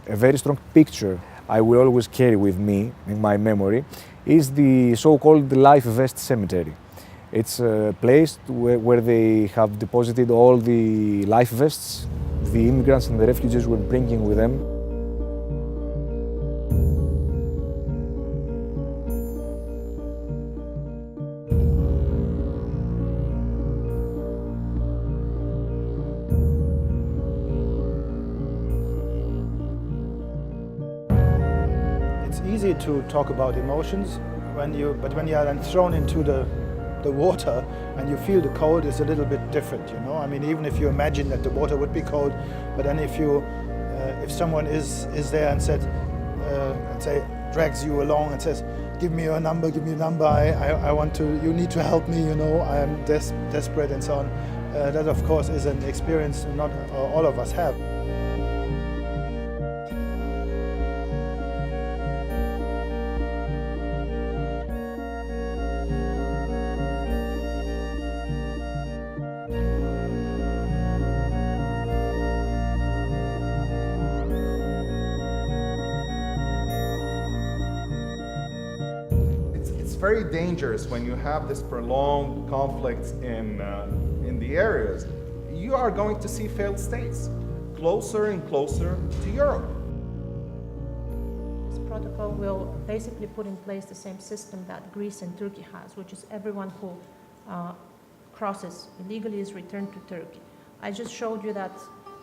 A very strong picture I will always carry with me in my memory is the so-called Life Vest Cemetery. It's a place where they have deposited all the life vests the immigrants and the refugees were bringing with them. It's easy to talk about emotions when you are then thrown into the water and you feel the cold is a little bit different, you know. I mean, even if you imagine that the water would be cold, but then if someone is there and said, let's say, drags you along and says, give me your number, I want to, you need to help me, you know, I am desperate and so on. That of course is an experience not all of us have. It's very dangerous when you have this prolonged conflicts in the areas. You are going to see failed states closer and closer to Europe. This protocol will basically put in place the same system that Greece and Turkey has, which is everyone who crosses illegally is returned to Turkey. I just showed you that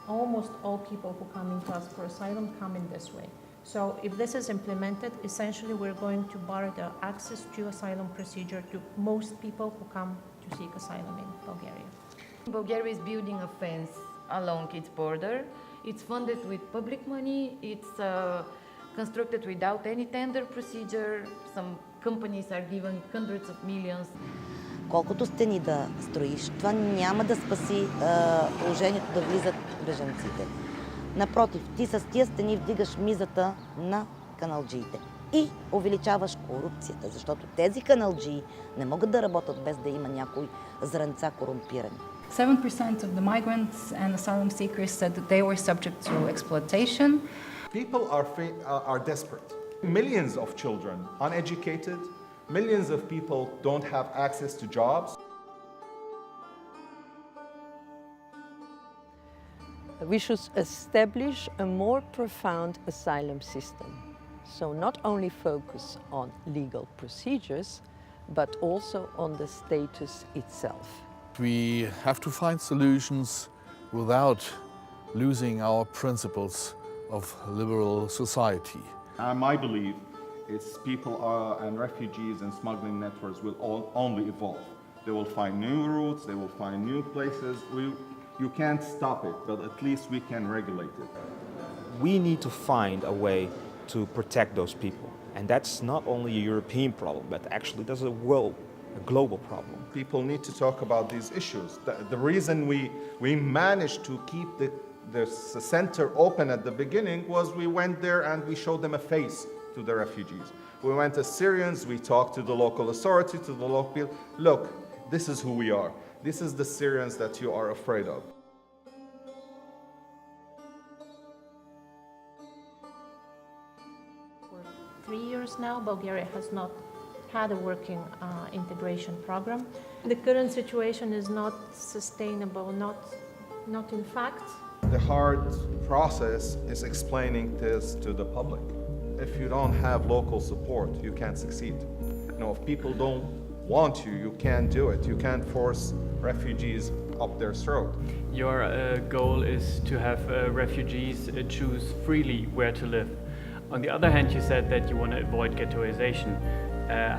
almost all people who come into us for asylum come in this way. So if this is implemented, essentially we're going to bar the access to asylum procedure to most people who come to seek asylum in Bulgaria. Bulgaria is building a fence along its border. It's funded with public money. It's constructed without any tender procedure. Some companies are given hundreds of millions. Колкото стени да строиш, това няма да спаси положението да влизат бежанците. Напротив, ти с тия стени вдигаш мизата на каналджиите и увеличаваш корупцията, защото тези каналджии не могат да работят без да има някои зранца корумпирани. 7% of the migrants and asylum seekers said that they were subject to exploitation. People are desperate. Millions of children uneducated, millions of people don't have access to jobs. We should establish a more profound asylum system. So not only focus on legal procedures, but also on the status itself. We have to find solutions without losing our principles of liberal society. My belief is people and refugees and smuggling networks will only evolve. They will find new routes, they will find new places. You can't stop it, but at least we can regulate it. We need to find a way to protect those people. And that's not only a European problem, but actually that's a global problem. People need to talk about these issues. The reason we managed to keep the center open at the beginning was we went there and we showed them a face to the refugees. We went as Syrians, we talked to the local authority, to the local people. Look, this is who we are. This is the Syrians that you are afraid of. For 3 years now, Bulgaria has not had a working integration program. The current situation is not sustainable, not in fact. The hard process is explaining this to the public. If you don't have local support, you can't succeed. You know, if people don't want you, you can't do it. You can't force refugees up their throat. Your goal is to have refugees choose freely where to live. On the other hand, you said that you want to avoid ghettoization.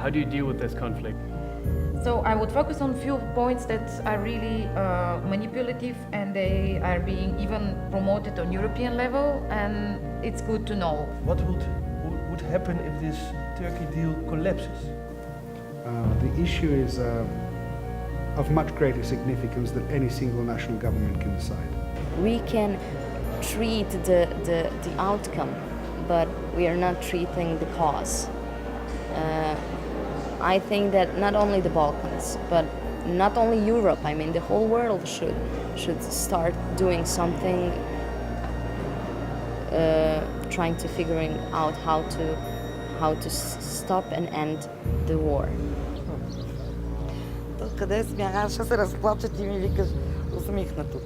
How do you deal with this conflict? So I would focus on few points that are really manipulative and they are being even promoted on European level, and it's good to know. What would happen if this Turkey deal collapses? The issue is of much greater significance than any single national government can decide. We can treat the outcome, but we are not treating the cause. I think that not only the Balkans, but not only Europe, I mean the whole world should start doing something trying to figuring out how to stop and end the war. Къде смях? Аз ще се разплача, ти ми викаш усмихнато.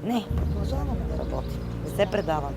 Не, продължаваме да работим. Не се предаваме.